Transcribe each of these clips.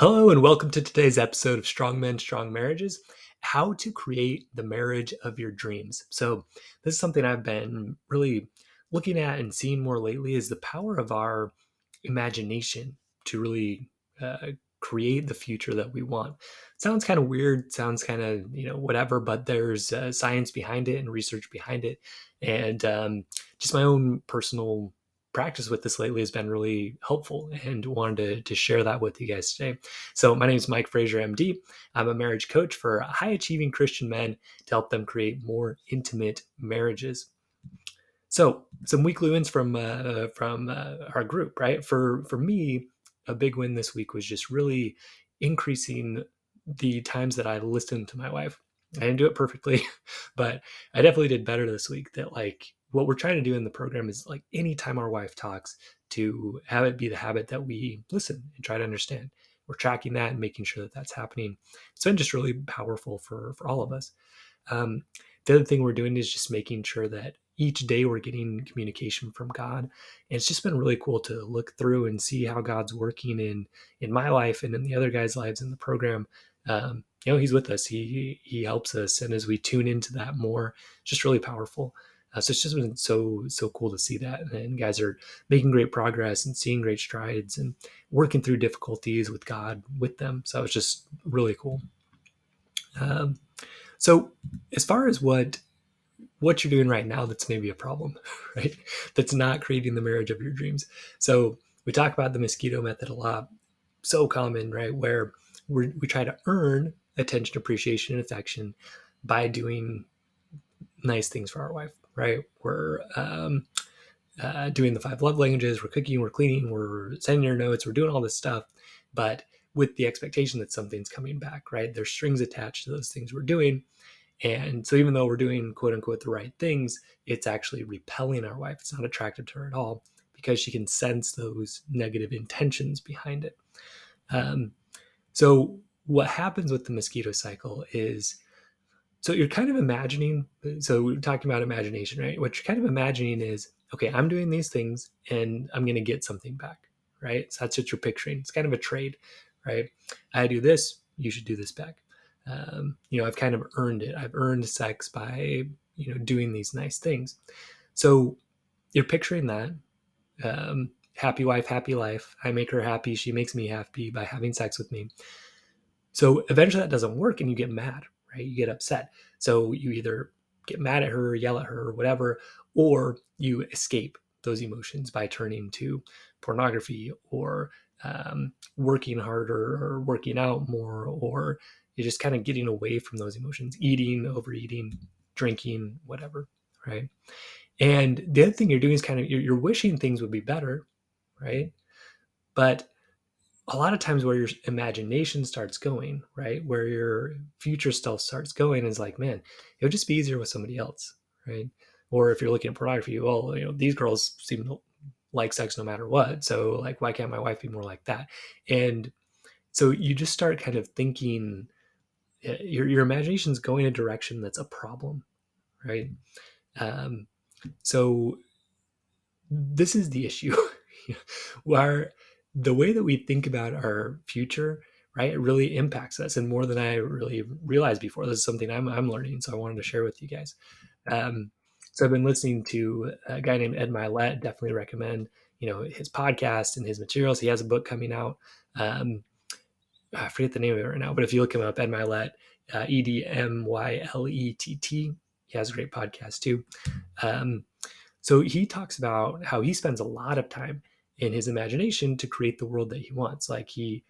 Hello, and welcome to today's episode of Strong Men, Strong Marriages: How to Create the Marriage of Your Dreams. So, this is something I've been really looking at and seeing more lately is the power of our imagination to really create the future that we want. Sounds kind of weird, sounds kind of, whatever, but there's science behind it and research behind it. And just my own personal practice with this lately has been really helpful and wanted to share that with you guys today. So my name is Mike Frazier, MD. I'm a marriage coach for high achieving Christian men to help them create more intimate marriages. So some weekly wins from our group, right? For me, a big win this week was just really increasing the times that I listened to my wife. I didn't do it perfectly, but I definitely did better this week. That like what we're trying to do in the program is like anytime our wife talks, to have it be the habit that we listen and try to understand. We're tracking that and making sure that that's happening. It's been just really powerful for all of us. Um, the other thing we're doing is just making sure that each day we're getting communication from God. And it's just been really cool to look through and see how God's working in my life and in the other guys' lives in the program. He's with us. He helps us, and as we tune into that more, it's just really powerful. So it's just been so cool to see that, and guys are making great progress and seeing great strides and working through difficulties with God with them. So it's just really cool. Um, so as far as what you're doing right now that's maybe a problem, right? That's not creating the marriage of your dreams. So we talk about the mosquito method a lot. So common, right? Where we try to earn attention, appreciation, and affection by doing nice things for our wife, right? We're doing the 5 love languages, we're cooking, we're cleaning, we're sending her notes, we're doing all this stuff, but with the expectation that something's coming back, right? There's strings attached to those things we're doing. And so even though we're doing quote unquote the right things, it's actually repelling our wife. It's not attractive to her at all because she can sense those negative intentions behind it. So what happens with the mosquito cycle is, so you're kind of imagining, so we're talking about imagination, right? What you're kind of imagining is, okay, I'm doing these things and I'm going to get something back, right? So that's what you're picturing. It's kind of a trade, right? I do this, you should do this back. I've kind of earned it. I've earned sex by, doing these nice things. So you're picturing that. Happy wife, happy life. I make her happy. She makes me happy by having sex with me. So eventually that doesn't work and you get mad, right? You get upset. So you either get mad at her, yell at her, or whatever, or you escape those emotions by turning to pornography or working harder or working out more, or you're just kind of getting away from those emotions, eating, overeating, drinking, whatever, right? And the other thing you're doing is kind of you're wishing things would be better, right? But a lot of times where your imagination starts going, right, where your future self starts going is like, man, it would just be easier with somebody else, right? Or if you're looking at pornography, well, these girls seem to like sex no matter what, so like, why can't my wife be more like that? And so you just start kind of thinking, your imagination's going a direction that's a problem, right? um, so this is the issue where the way that we think about our future, right, it really impacts us, and more than I really realized before. This is something I'm learning, so I wanted to share with you guys. um, so I've been listening to a guy named Ed Milet. Definitely recommend his podcast and his materials. He has a book coming out. I forget the name of it right now, but if you look him up, Ed Milet, Edmylett, he has a great podcast too. um, so he talks about how he spends a lot of time in his imagination to create the world that he wants. Like he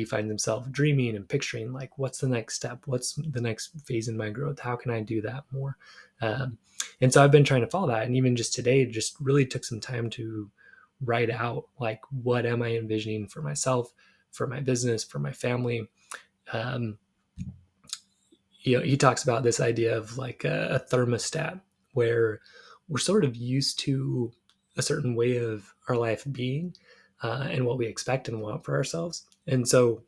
finds himself dreaming and picturing, like, what's the next step? What's the next phase in my growth? How can I do that more? Um, and so I've been trying to follow that. And even just today, just really took some time to write out, like, what am I envisioning for myself, for my business, for my family? Um, he talks about this idea of like a thermostat, where we're sort of used to a certain way of our life being, and what we expect and want for ourselves. And so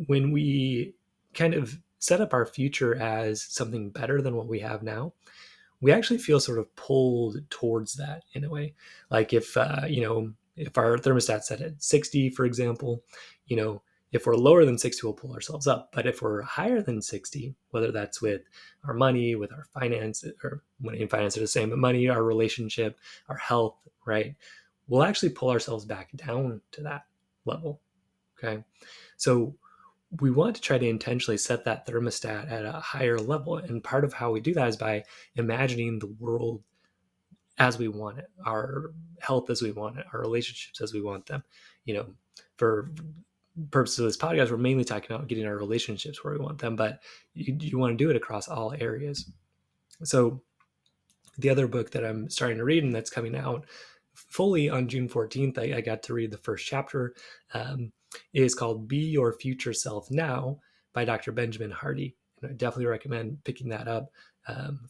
when we kind of set up our future as something better than what we have now, we actually feel sort of pulled towards that in a way. Like if our thermostat's set at 60, for example, you know, If we're lower than 60, we'll pull ourselves up. But if we're higher than 60, whether that's with our money, with our finance, or money and finance are the same, but money, our relationship, our health, right? We'll actually pull ourselves back down to that level. Okay. So we want to try to intentionally set that thermostat at a higher level. And part of how we do that is by imagining the world as we want it, our health as we want it, our relationships as we want them. You know, for purposes of this podcast, we're mainly talking about getting our relationships where we want them, but you want to do it across all areas. So the other book that I'm starting to read and that's coming out fully on June 14th, I got to read the first chapter, is called Be Your Future Self Now by Dr. Benjamin Hardy. And I definitely recommend picking that up.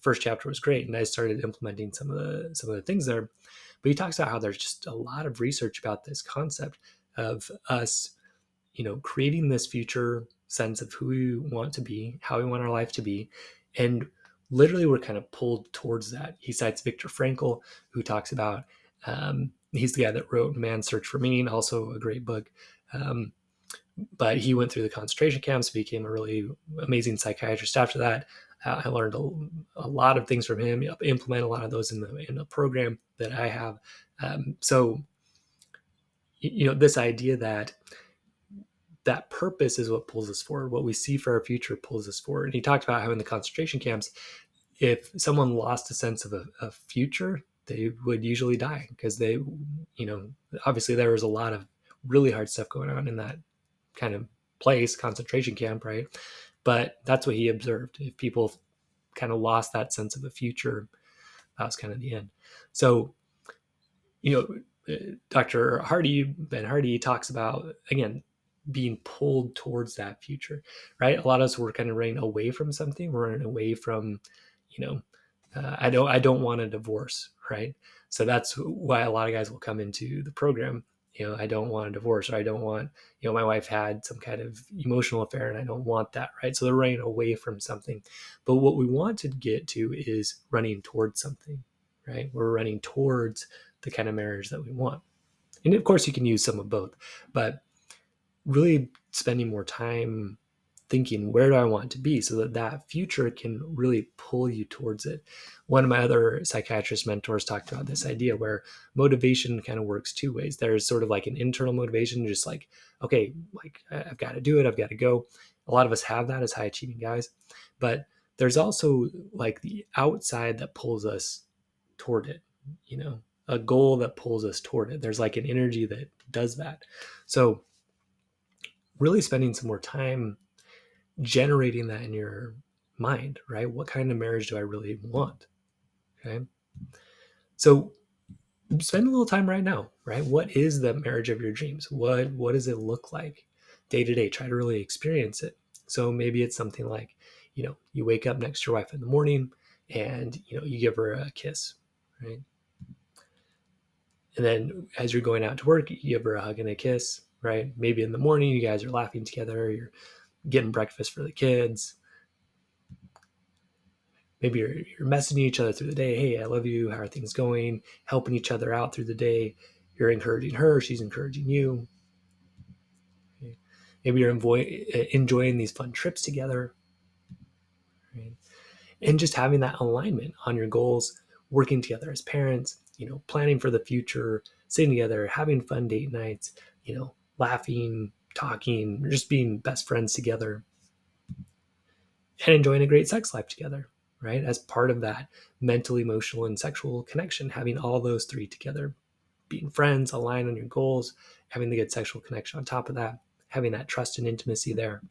First chapter was great, and I started implementing some of the things there. But he talks about how there's just a lot of research about this concept of us, creating this future sense of who we want to be, how we want our life to be, and literally we're kind of pulled towards that. He cites Viktor Frankl, who talks about he's the guy that wrote Man's Search for Meaning, also a great book. But he went through the concentration camps, became a really amazing psychiatrist after that. I learned a lot of things from him, implement a lot of those in the program that I have. So, this idea that purpose is what pulls us forward. What we see for our future pulls us forward. And he talked about how in the concentration camps, if someone lost a sense of a future, they would usually die because they, obviously there was a lot of really hard stuff going on in that kind of place, concentration camp, right? But that's what he observed. If people kind of lost that sense of a future, that was kind of the end. So, Dr. Ben Hardy talks about, again, being pulled towards that future, right? A lot of us were kind of running away from something. We're running away from, I don't want a divorce, right? So that's why a lot of guys will come into the program. I don't want a divorce, or I don't want, my wife had some kind of emotional affair and I don't want that, right? So they're running away from something. But what we want to get to is running towards something, right? We're running towards the kind of marriage that we want. And of course, you can use some of both, but really spending more time thinking, where do I want to be, so that future can really pull you towards it. One of my other psychiatrist mentors talked about this idea where motivation kind of works two ways. There's sort of like an internal motivation, just like, okay, like I've got to do it, I've got to go. A lot of us have that as high achieving guys, but there's also like the outside that pulls us toward it, a goal that pulls us toward it. There's like an energy that does that. So really spending some more time generating that in your mind, right? What kind of marriage do I really want? Okay. So spend a little time right now, right? What is the marriage of your dreams? What does it look like day to day? Try to really experience it. So maybe it's something like, you wake up next to your wife in the morning and, you give her a kiss, right? And then as you're going out to work, you give her a hug and a kiss, right? Maybe in the morning, you guys are laughing together, you're getting breakfast for the kids. Maybe you're messaging each other through the day. Hey, I love you. How are things going? Helping each other out through the day. You're encouraging her. She's encouraging you. Okay. Maybe you're enjoying these fun trips together. Right? And just having that alignment on your goals, working together as parents, planning for the future, sitting together, having fun date nights, laughing, talking, just being best friends together, and enjoying a great sex life together, right? As part of that mental, emotional, and sexual connection, having all those three together, being friends, aligned on your goals, having the good sexual connection on top of that, having that trust and intimacy there.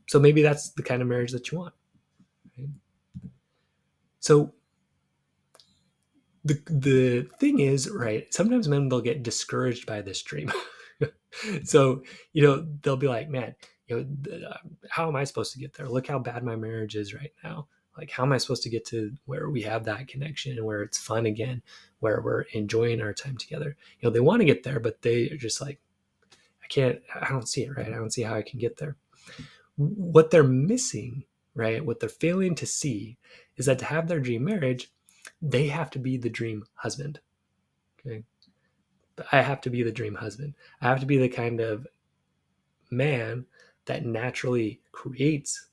So maybe that's the kind of marriage that you want. Right? So the thing is, right, sometimes men, they'll get discouraged by this dream. So, they'll be like, man, how am I supposed to get there? Look how bad my marriage is right now. Like, how am I supposed to get to where we have that connection and where it's fun again, where we're enjoying our time together? They want to get there, but they are just like, I don't see it, right? I don't see how I can get there. What they're missing, right? What they're failing to see is that to have their dream marriage, they have to be the dream husband. Okay. I have to be the dream husband. I have to be the kind of man that naturally creates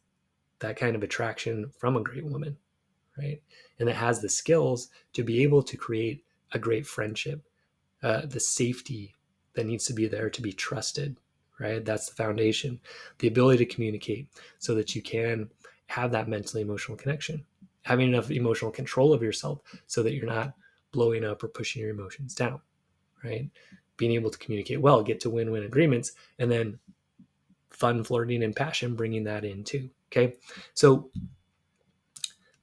that kind of attraction from a great woman, right? And that has the skills to be able to create a great friendship, the safety that needs to be there to be trusted, right? That's the foundation. The ability to communicate so that you can have that mentally emotional connection, having enough emotional control of yourself so that you're not blowing up or pushing your emotions down, right? Being able to communicate well, get to win-win agreements, and then fun, flirting, and passion, bringing that in too. Okay. So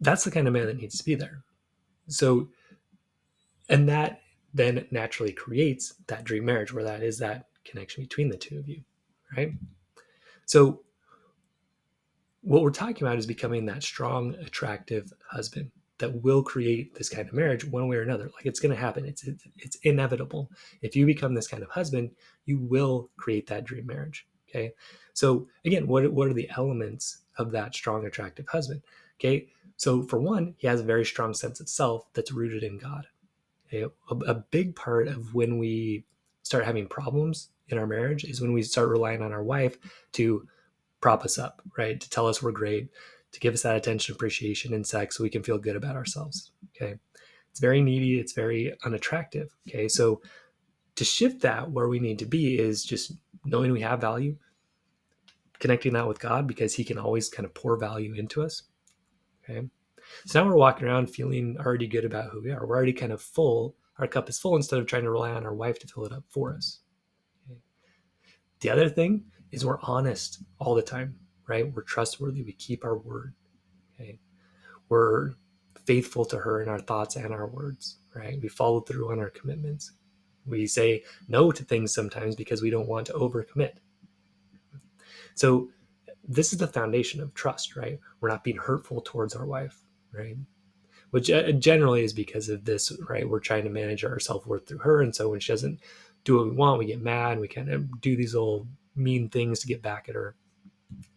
that's the kind of man that needs to be there. So, and that then naturally creates that dream marriage where that is that connection between the two of you, right? So, what we're talking about is becoming that strong, attractive husband that will create this kind of marriage one way or another. Like it's going to happen. It's inevitable. If you become this kind of husband, you will create that dream marriage. Okay. So again, what are the elements of that strong, attractive husband? Okay. So for one, he has a very strong sense of self that's rooted in God. Okay? A big part of when we start having problems in our marriage is when we start relying on our wife to prop us up, right? To tell us we're great, to give us that attention, appreciation, and sex so we can feel good about ourselves. Okay. It's very needy. It's very unattractive. Okay. So to shift that, where we need to be is just knowing we have value, connecting that with God because He can always kind of pour value into us. Okay. So now we're walking around feeling already good about who we are. We're already kind of full. Our cup is full instead of trying to rely on our wife to fill it up for us. Okay. The other thing is we're honest all the time, right? We're trustworthy. We keep our word. Okay. We're faithful to her in our thoughts and our words, right? We follow through on our commitments. We say no to things sometimes because we don't want to overcommit. So this is the foundation of trust, right? We're not being hurtful towards our wife, right? Which generally is because of this, right? We're trying to manage our self-worth through her. And so when she doesn't do what we want, we get mad and we kind of do these little mean things to get back at her.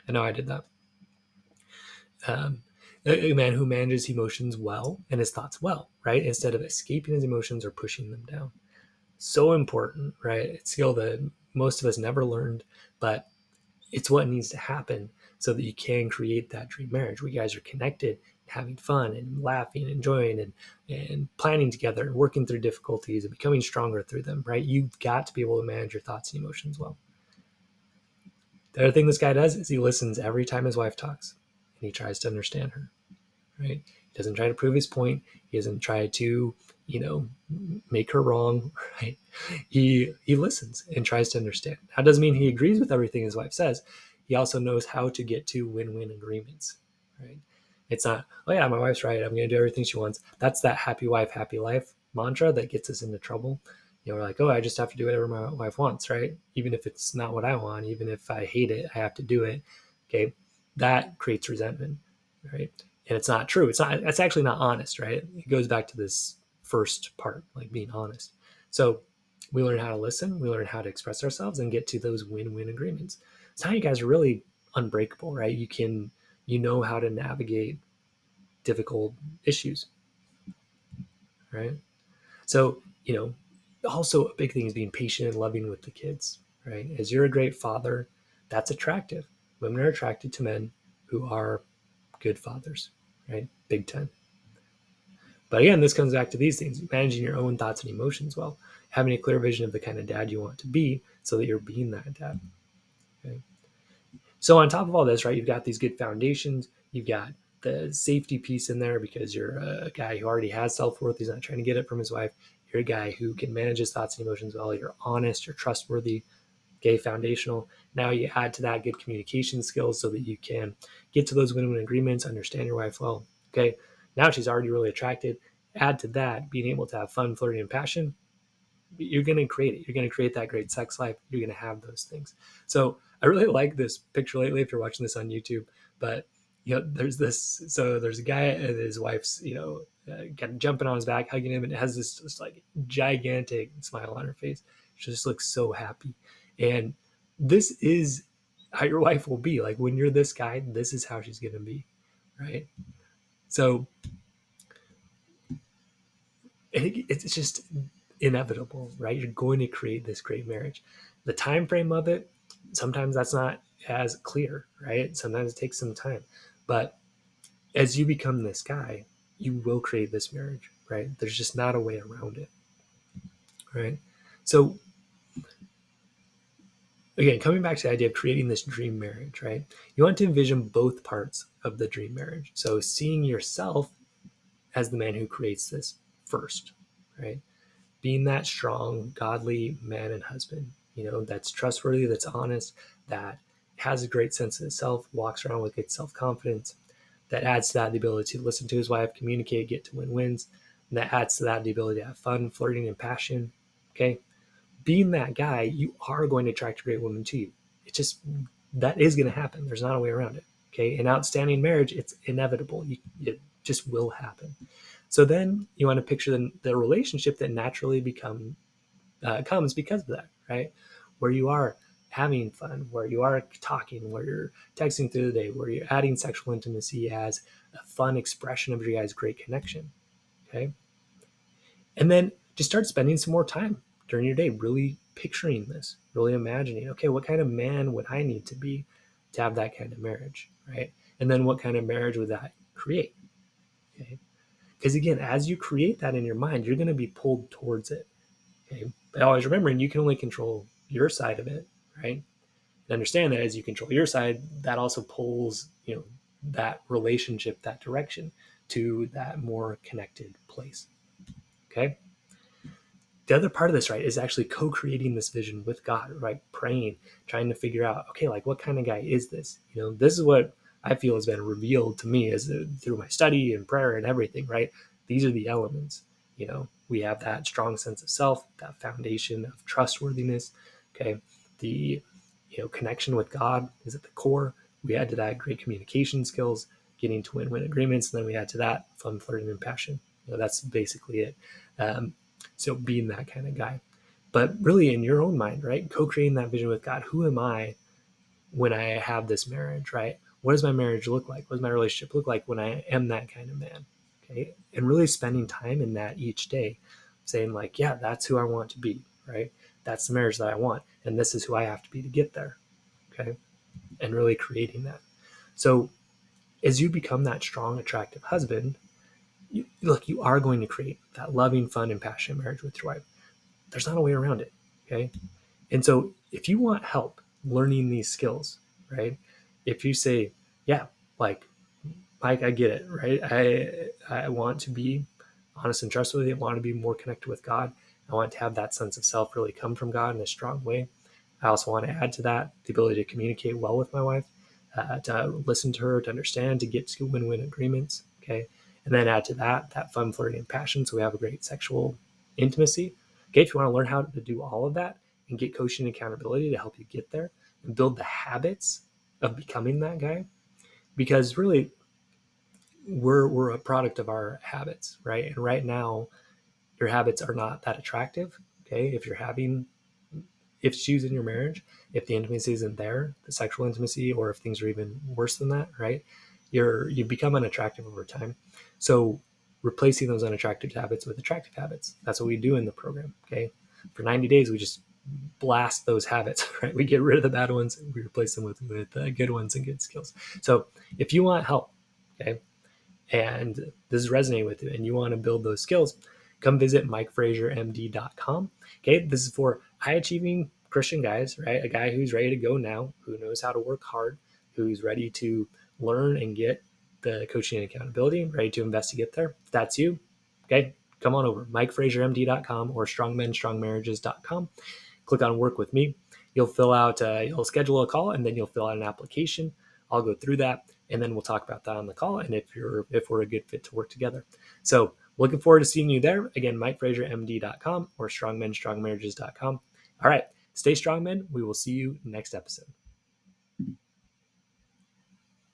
I know I did that. A man who manages emotions well and his thoughts well, right? Instead of escaping his emotions or pushing them down. So important, right? It's a skill that most of us never learned, but it's what needs to happen so that you can create that dream marriage where you guys are connected, having fun and laughing, enjoying and planning together and working through difficulties and becoming stronger through them, right? You've got to be able to manage your thoughts and emotions well. The other thing this guy does is he listens every time his wife talks and he tries to understand her, right? He doesn't try to prove his point. He doesn't try to, make her wrong, right? He listens and tries to understand. That doesn't mean he agrees with everything his wife says. He also knows how to get to win-win agreements, right? It's not, oh yeah, my wife's right. I'm going to do everything she wants. That's that happy wife, happy life mantra that gets us into trouble. We're like, oh, I just have to do whatever my wife wants, right? Even if it's not what I want, even if I hate it, I have to do it. Okay. That creates resentment, right? And it's not true. It's actually not honest, right? It goes back to this first part, like being honest. So we learn how to listen, we learn how to express ourselves and get to those win-win agreements. So now you guys are really unbreakable, right? You know how to navigate difficult issues, right? So, also a big thing is being patient and loving with the kids, right? As you're a great father, that's attractive. Women are attracted to men who are good fathers, right? Big time. But again, this comes back to these things: managing your own thoughts and emotions well, having a clear vision of the kind of dad you want to be so that you're being that dad. Okay. So on top of all this, right, you've got these good foundations. You've got the safety piece in there because you're a guy who already has self-worth. He's not trying to get it from his wife. You're a guy who can manage his thoughts and emotions well. You're honest. You're trustworthy. Okay, foundational. Now you add to that good communication skills so that you can get to those win-win agreements, understand your wife well. Okay, now she's already really attracted. Add to that being able to have fun, flirting, and passion. You're going to create it. You're going to create that great sex life. You're going to have those things. So I really like this picture lately if you're watching this on YouTube. But, there's this. So there's a guy and his wife's, kind of jumping on his back, hugging him, and it has this like gigantic smile on her face. She just looks so happy. And this is how your wife will be. Like when you're this guy, this is how she's going to be. Right. So it's just inevitable, right? You're going to create this great marriage. The time frame of it, sometimes that's not as clear, right? Sometimes it takes some time. But as you become this guy, you will create this marriage, right? There's just not a way around it, right? So again, coming back to the idea of creating this dream marriage, right? You want to envision both parts of the dream marriage. So seeing yourself as the man who creates this first, right? Being that strong, godly man and husband, that's trustworthy, that's honest, that has a great sense of self, walks around with good self-confidence, that adds to that the ability to listen to his wife, communicate, get to win-wins, and that adds to that the ability to have fun, flirting, and passion. Okay, being that guy, you are going to attract a great woman to you. It just, that is going to happen. There's not a way around it. Okay, in outstanding marriage, it's inevitable. It just will happen. So then you want to picture the relationship that naturally comes because of that, right? Where you are having fun, where you are talking, where you're texting through the day, where you're adding sexual intimacy as a fun expression of your guys' great connection. Okay. And then just start spending some more time during your day, really picturing this, really imagining, okay, what kind of man would I need to have that kind of marriage, right? And then what kind of marriage would that create? Okay. Because again, as you create that in your mind, you're going to be pulled towards it. Okay. But always remembering you can only control your side of it, right? And understand that as you control your side, that also pulls, that relationship, that direction to that more connected place. Okay. The other part of this, right, is actually co-creating this vision with God, right? Praying, trying to figure out, okay, like what kind of guy is this? This is what I feel has been revealed to me as through my study and prayer and everything, right? These are the elements. We have that strong sense of self, that foundation of trustworthiness. Okay, the connection with God is at the core. We add to that great communication skills, getting to win-win agreements, and then we add to that fun, flirting, and passion. That's basically it. So being that kind of guy, but really in your own mind, right? Co-creating that vision with God. Who am I when I have this marriage, right? What does my marriage look like? What does my relationship look like when I am that kind of man? Okay. And really spending time in that each day, saying like, yeah, that's who I want to be, right? That's the marriage that I want. And this is who I have to be to get there. Okay. And really creating that. So as you become that strong, attractive husband, you are going to create that loving, fun, and passionate marriage with your wife. There's not a way around it. Okay. And so if you want help learning these skills, right? If you say, yeah, like Mike, I get it, right? I want to be honest and trustworthy. I want to be more connected with God. I want to have that sense of self really come from God in a strong way. I also want to add to that the ability to communicate well with my wife, to listen to her, to understand, to get to win-win agreements. Okay. And then add to that fun, flirting, and passion. So we have a great sexual intimacy. Okay. If you want to learn how to do all of that and get coaching and accountability to help you get there and build the habits of becoming that guy, because really we're a product of our habits, right? And right now, your habits are not that attractive. Okay. If you're having issues in your marriage, if the intimacy isn't there, the sexual intimacy, or if things are even worse than that, right? You become unattractive over time. So replacing those unattractive habits with attractive habits. That's what we do in the program. Okay. For 90 days, we just blast those habits, right? We get rid of the bad ones and we replace them with good ones and good skills. So if you want help, okay, and this is resonating with you and you want to build those skills, come visit MikeFrazierMD.com. Okay, this is for high achieving Christian guys, right? A guy who's ready to go now, who knows how to work hard, who's ready to learn and get the coaching and accountability, ready to invest to get there. If that's you, okay, come on over, MikeFrazierMD.com or StrongMenStrongMarriages.com. Click on work with me. You'll you'll schedule a call and then you'll fill out an application. I'll go through that and then we'll talk about that on the call and if we're a good fit to work together. So looking forward to seeing you there. Again, MikeFrazierMD.com or StrongMenStrongMarriages.com. All right, stay strong, men. We will see you next episode.